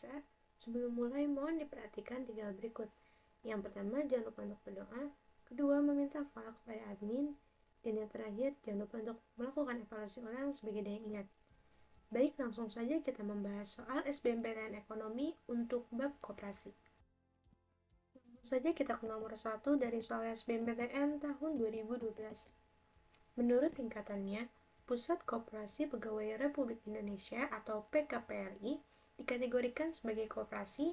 biasa, sebelum mulai mohon diperhatikan 3 hal berikut. Yang pertama, jangan lupa untuk berdoa. Kedua, meminta file kepada admin. Dan yang terakhir, jangan lupa untuk melakukan evaluasi ulang sebagai daya ingat. Baik, langsung saja kita membahas soal SBMPTN Ekonomi untuk bab koperasi. Langsung saja kita ke nomor 1 dari soal SBMPTN tahun 2012. Menurut tingkatannya, Pusat Koperasi Pegawai Republik Indonesia atau PKPRI dikategorikan sebagai koperasi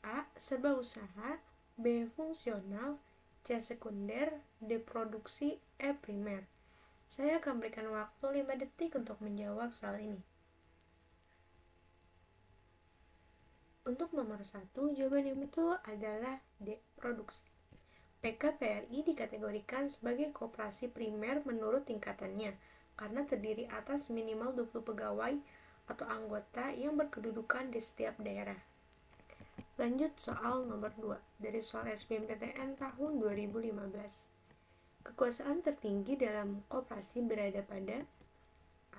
A. Serba usaha, B. Fungsional, C. Sekunder, D. Produksi, E. Primer. Saya akan berikan waktu 5 detik untuk menjawab soal ini. Untuk nomor 1, jawaban yang betul adalah D. Produksi. PKPRI dikategorikan sebagai koperasi primer menurut tingkatannya karena terdiri atas minimal 20 pegawai atau anggota yang berkedudukan di setiap daerah. Lanjut soal nomor 2 dari soal SBMPTN tahun 2015. Kekuasaan tertinggi dalam koperasi berada pada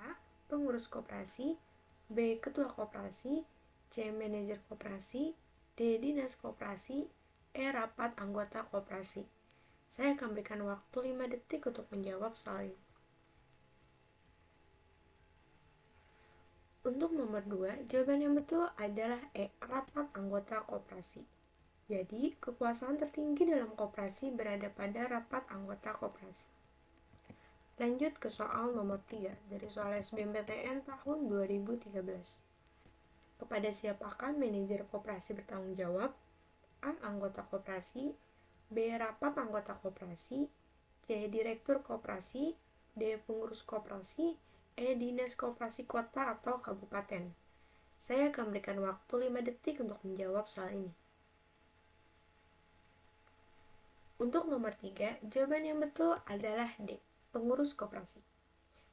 A. Pengurus koperasi, B. Ketua koperasi, C. Manajer koperasi, D. Dinas koperasi, E. Rapat anggota koperasi. Saya akan berikan waktu 5 detik untuk menjawab soal ini. Untuk nomor 2, jawaban yang betul adalah E. Rapat anggota koperasi. Jadi, kekuasaan tertinggi dalam koperasi berada pada rapat anggota koperasi. Lanjut ke soal nomor 3 dari soal SBMPTN tahun 2013. Kepada siapakah manajer koperasi bertanggung jawab? A. Anggota koperasi, B. Rapat anggota koperasi, C. Direktur koperasi, D. Pengurus koperasi, E. Dinas koperasi kota atau kabupaten. Saya akan berikan waktu 5 detik untuk menjawab soal ini. Untuk nomor 3, jawaban yang betul adalah D. Pengurus koperasi.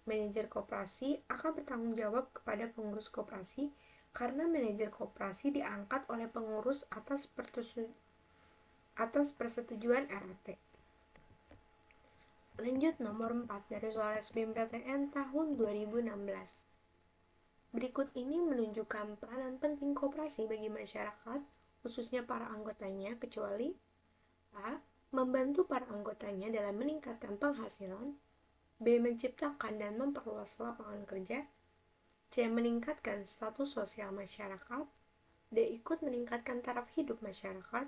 Manajer koperasi akan bertanggung jawab kepada pengurus koperasi karena manajer koperasi diangkat oleh pengurus atas persetujuan RAT. Lanjut nomor 4 dari soal SBMPTN tahun 2016. Berikut ini menunjukkan peranan penting koperasi bagi masyarakat, khususnya para anggotanya, kecuali A. Membantu para anggotanya dalam meningkatkan penghasilan, B. Menciptakan dan memperluas lapangan kerja, C. Meningkatkan status sosial masyarakat, D. Ikut meningkatkan taraf hidup masyarakat,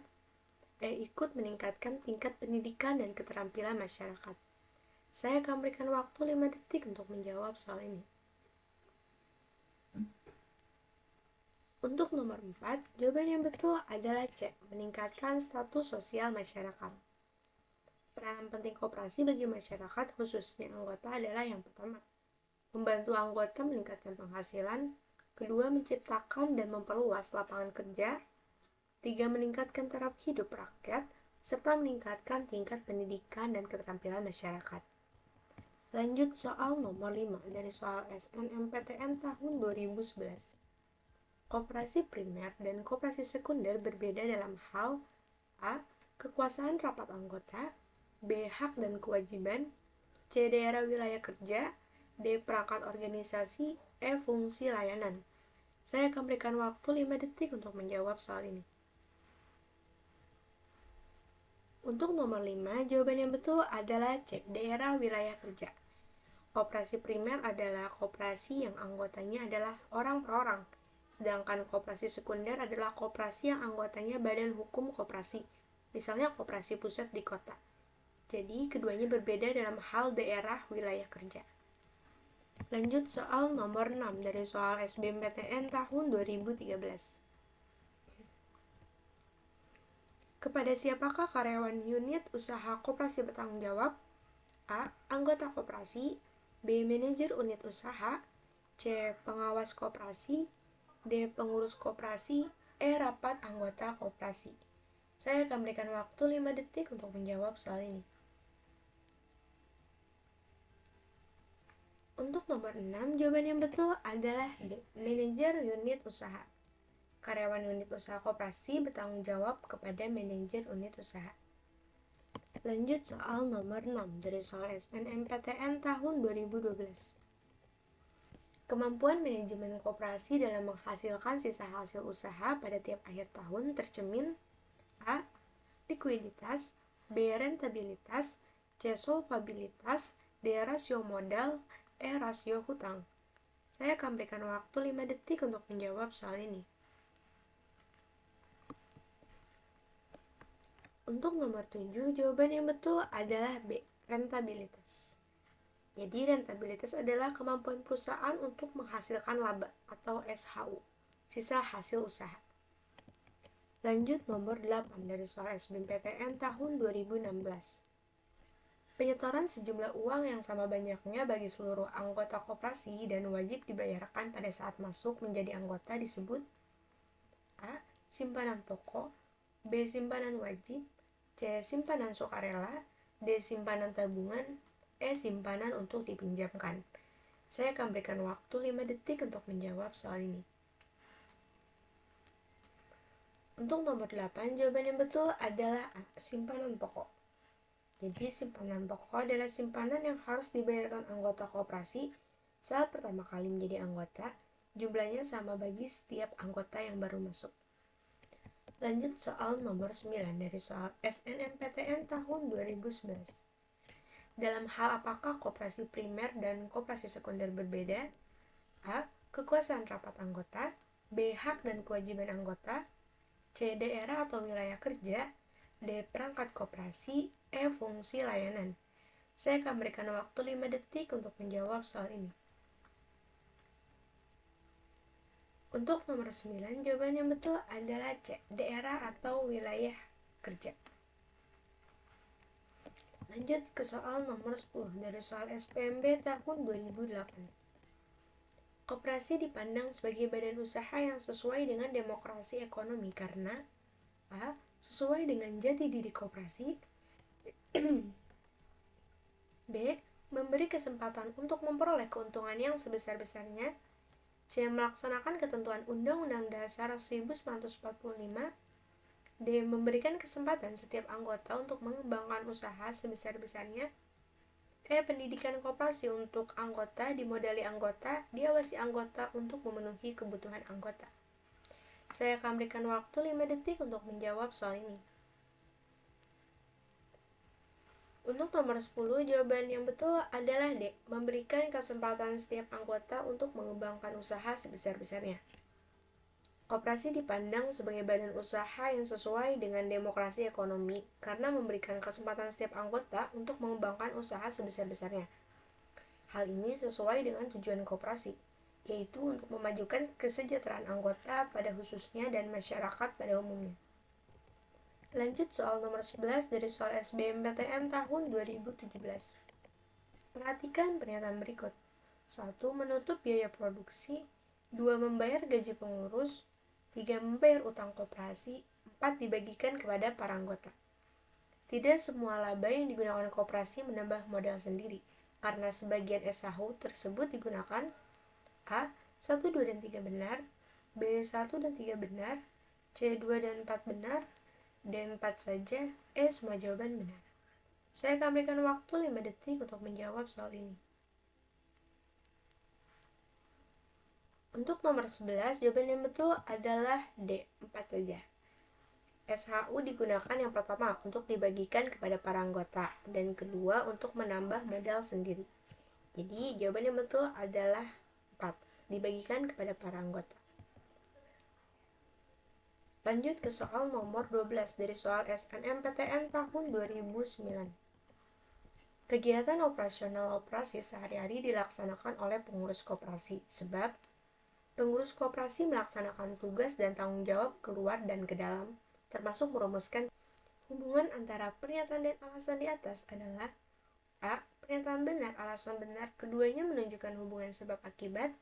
E. Ikut meningkatkan tingkat pendidikan dan keterampilan masyarakat. Saya akan berikan waktu 5 detik untuk menjawab soal ini. Untuk nomor 4, jawaban yang betul adalah C. Meningkatkan status sosial masyarakat. Peranan penting koperasi bagi masyarakat, khususnya anggota, adalah yang pertama, membantu anggota meningkatkan penghasilan, kedua, menciptakan dan memperluas lapangan kerja, tiga, meningkatkan taraf hidup rakyat, serta meningkatkan tingkat pendidikan dan keterampilan masyarakat. Lanjut soal nomor 5 dari soal SNMPTN tahun 2011. Koperasi primer dan koperasi sekunder berbeda dalam hal A. Kekuasaan rapat anggota, B. Hak dan kewajiban, C. Daerah wilayah kerja, D. Perangkat organisasi, E. Fungsi layanan. Saya akan berikan waktu 5 detik untuk menjawab soal ini. Untuk nomor 5, jawaban yang betul adalah C. Daerah wilayah kerja. Koperasi primer adalah koperasi yang anggotanya adalah orang per orang, sedangkan koperasi sekunder adalah koperasi yang anggotanya badan hukum koperasi, misalnya koperasi pusat di kota. Jadi, keduanya berbeda dalam hal daerah wilayah kerja. Lanjut soal nomor 6 dari soal SBMPTN tahun 2013. Kepada siapakah karyawan unit usaha koperasi bertanggung jawab? A. Anggota koperasi, B. Manajer unit usaha, C. Pengawas koperasi, D. Pengurus koperasi, E. Rapat anggota koperasi. Saya akan berikan waktu 5 detik untuk menjawab soal ini. Untuk nomor 6, jawaban yang betul adalah D. Manajer unit usaha. Karyawan unit usaha koperasi bertanggung jawab kepada manajer unit usaha. Lanjut soal nomor 6 dari soal SNMPTN tahun 2012. Kemampuan manajemen koperasi dalam menghasilkan sisa hasil usaha pada tiap akhir tahun tercermin A. Likuiditas, B. Rentabilitas, C. Solvabilitas, D. Rasio modal, E. Rasio hutang. Saya akan berikan waktu 5 detik untuk menjawab soal ini. Untuk nomor 7, jawaban yang betul adalah B. Rentabilitas. Jadi rentabilitas adalah kemampuan perusahaan untuk menghasilkan laba atau SHU, sisa hasil usaha. Lanjut nomor 8 dari soal SBMPTN tahun 2016. Penyetoran sejumlah uang yang sama banyaknya bagi seluruh anggota koperasi dan wajib dibayarkan pada saat masuk menjadi anggota disebut A. Simpanan pokok, B. Simpanan wajib, C. Simpanan sukarela, D. Simpanan tabungan, E. Simpanan untuk dipinjamkan. Saya akan berikan waktu 5 detik untuk menjawab soal ini. Untuk nomor 8, jawaban yang betul adalah A. Simpanan pokok. Jadi simpanan pokok adalah simpanan yang harus dibayarkan anggota koperasi saat pertama kali menjadi anggota. Jumlahnya sama bagi setiap anggota yang baru masuk. Lanjut soal nomor 9 dari soal SNMPTN tahun 2011. Dalam hal apakah koperasi primer dan koperasi sekunder berbeda? A. Kekuasaan rapat anggota, B. Hak dan kewajiban anggota, C. Daerah atau wilayah kerja, D. Perangkat koperasi, E. Fungsi layanan. Saya akan berikan waktu 5 detik untuk menjawab soal ini. Untuk nomor 9, jawaban yang betul adalah C. Daerah atau wilayah kerja. Lanjut ke soal nomor 10 dari soal SPMB tahun 2008. Koperasi dipandang sebagai badan usaha yang sesuai dengan demokrasi ekonomi karena A. Sesuai dengan jati diri koperasi, B. Memberi kesempatan untuk memperoleh keuntungan yang sebesar-besarnya, C. Melaksanakan ketentuan Undang-Undang Dasar 1945, D. Memberikan kesempatan setiap anggota untuk mengembangkan usaha sebesar-besarnya, E. Pendidikan koperasi untuk anggota, dimodali anggota, diawasi anggota untuk memenuhi kebutuhan anggota. Saya akan berikan waktu 5 detik untuk menjawab soal ini. Untuk nomor 10, jawaban yang betul adalah D. Memberikan kesempatan setiap anggota untuk mengembangkan usaha sebesar-besarnya. Koperasi dipandang sebagai badan usaha yang sesuai dengan demokrasi ekonomi karena memberikan kesempatan setiap anggota untuk mengembangkan usaha sebesar-besarnya. Hal ini sesuai dengan tujuan koperasi, yaitu untuk memajukan kesejahteraan anggota pada khususnya dan masyarakat pada umumnya. Lanjut soal nomor 11 dari soal SBMPTN tahun 2017. Perhatikan pernyataan berikut. 1. Menutup biaya produksi, 2. Membayar gaji pengurus, 3. Membayar utang koperasi, 4. Dibagikan kepada para anggota. Tidak semua laba yang digunakan koperasi menambah modal sendiri, karena sebagian SHU tersebut digunakan A. 1, 2, dan 3 benar, B. 1 dan 3 benar, C. 2 dan 4 benar, D. 4 saja, E. Semua jawaban benar. Saya akan berikan waktu 5 detik untuk menjawab soal ini. Untuk nomor 11, jawaban yang betul adalah D. 4 saja. SHU digunakan yang pertama untuk dibagikan kepada para anggota, dan kedua untuk menambah modal sendiri. Jadi jawaban yang betul adalah 4, dibagikan kepada para anggota. Lanjut ke soal nomor 12 dari soal SNMPTN tahun 2009. Kegiatan operasional operasi sehari-hari dilaksanakan oleh pengurus koperasi, sebab pengurus koperasi melaksanakan tugas dan tanggung jawab keluar dan ke dalam, termasuk merumuskan hubungan antara pernyataan dan alasan di atas adalah A. Pernyataan benar, alasan benar, keduanya menunjukkan hubungan sebab akibat,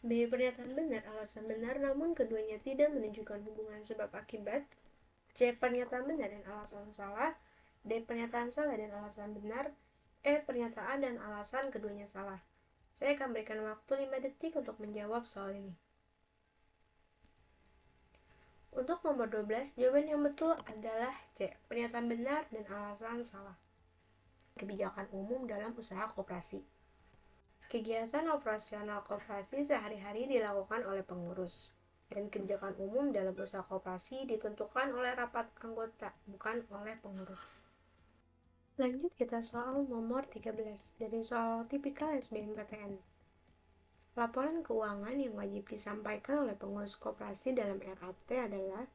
B. Pernyataan benar, alasan benar, namun keduanya tidak menunjukkan hubungan sebab akibat, C. Pernyataan benar dan alasan salah, D. Pernyataan salah dan alasan benar, E. Pernyataan dan alasan keduanya salah. Saya akan berikan waktu 5 detik untuk menjawab soal ini. Untuk nomor 12, jawaban yang betul adalah C. Pernyataan benar dan alasan salah. Kebijakan umum dalam usaha koperasi. Kegiatan operasional koperasi sehari-hari dilakukan oleh pengurus, dan kebijakan umum dalam usaha koperasi ditentukan oleh rapat anggota, bukan oleh pengurus. Lanjut kita soal nomor 13 dari soal tipikal SBMPTN. Laporan keuangan yang wajib disampaikan oleh pengurus koperasi dalam RAT adalah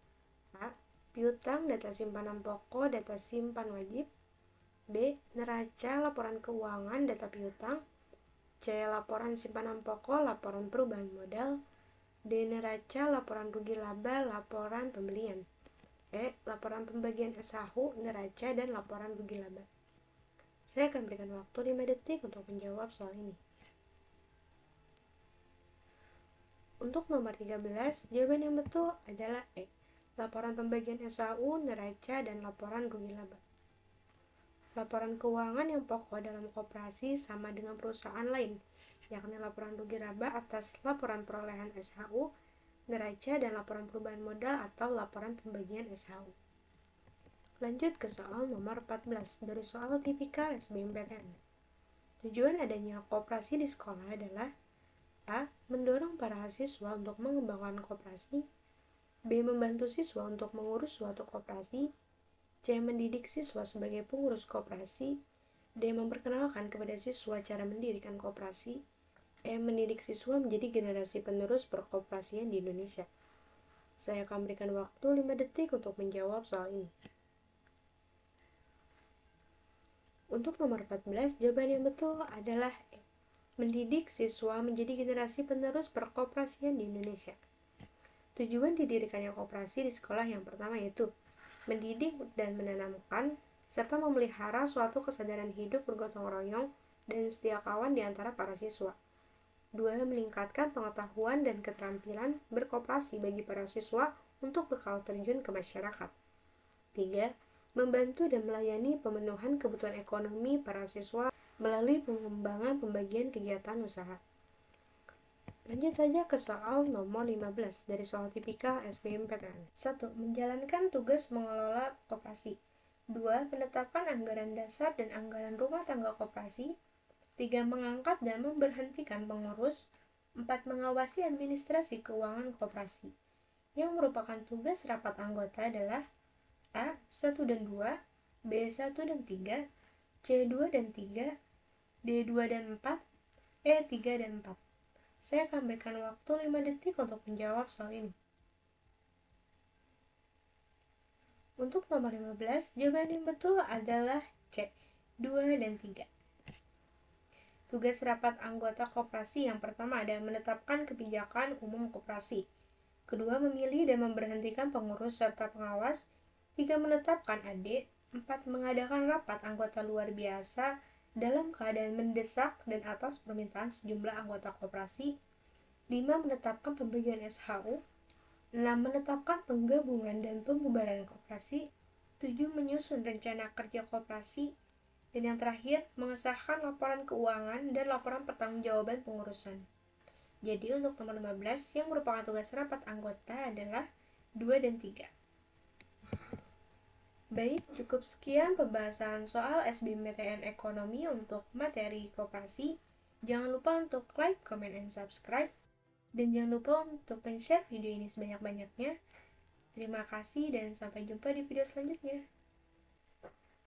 A. Piutang data simpanan pokok data simpan wajib. B. Neraca laporan keuangan data piutang. C. Laporan simpanan pokok laporan perubahan modal. D. Neraca laporan rugi laba laporan pembelian. E. Laporan pembagian SHU, neraca, dan laporan rugi laba. Saya akan berikan waktu 5 detik untuk menjawab soal ini. Untuk nomor 13, jawaban yang betul adalah E. Laporan pembagian SHU, neraca, dan laporan rugi laba. Laporan keuangan yang pokok dalam koperasi sama dengan perusahaan lain, yakni laporan rugi laba atas laporan perolehan SHU, neraca, dan laporan perubahan modal atau laporan pembagian SHU. Lanjut ke soal nomor 14 dari soal tipikal SBMPTN. Tujuan adanya koperasi di sekolah adalah A. Mendorong para siswa untuk mengembangkan koperasi. B. Membantu siswa untuk mengurus suatu koperasi. C. Mendidik siswa sebagai pengurus koperasi. D. Memperkenalkan kepada siswa cara mendirikan koperasi. E. Mendidik siswa menjadi generasi penerus perkoperasian di Indonesia. Saya akan berikan waktu 5 detik untuk menjawab soal ini. Untuk nomor 14, jawaban yang betul adalah E. Mendidik siswa menjadi generasi penerus perkoperasian di Indonesia. Tujuan didirikannya koperasi di sekolah yang pertama yaitu mendidik dan menanamkan serta memelihara suatu kesadaran hidup bergotong royong dan setia kawan di antara para siswa. 2. Meningkatkan pengetahuan dan keterampilan berkoperasi bagi para siswa untuk bekal terjun ke masyarakat. 3. Membantu dan melayani pemenuhan kebutuhan ekonomi para siswa melalui pengembangan pembagian kegiatan usaha. Lanjut saja ke soal nomor 15 dari soal tipikal SBMPTN. 1. Menjalankan tugas mengelola koperasi. 2. Penetapan anggaran dasar dan anggaran rumah tangga koperasi. 3. Mengangkat dan memberhentikan pengurus. 4. Mengawasi administrasi keuangan koperasi. Yang merupakan tugas rapat anggota adalah A. 1 dan 2, B. 1 dan 3, C. 2 dan 3, D. 2 dan 4, E. 3 dan 4. Saya akan berikan waktu 5 detik untuk menjawab soal ini. Untuk nomor 15, jawaban yang betul adalah C. 2 dan 3. Tugas rapat anggota koperasi yang pertama adalah menetapkan kebijakan umum koperasi. Kedua, memilih dan memberhentikan pengurus serta pengawas. 3. Menetapkan AD. 4. Mengadakan rapat anggota luar biasa dalam keadaan mendesak dan atas permintaan sejumlah anggota koperasi. 5. Menetapkan pembagian SHU. 6. Menetapkan penggabungan dan pembubaran koperasi. 7. Menyusun rencana kerja koperasi. Dan yang terakhir, mengesahkan laporan keuangan dan laporan pertanggungjawaban pengurusan. Jadi untuk nomor 15 yang merupakan tugas rapat anggota adalah 2 dan 3. Baik, cukup sekian pembahasan soal SBMPTN Ekonomi untuk materi koperasi. Jangan lupa untuk like, comment, and subscribe. Dan jangan lupa untuk share video ini sebanyak-banyaknya. Terima kasih dan sampai jumpa di video selanjutnya.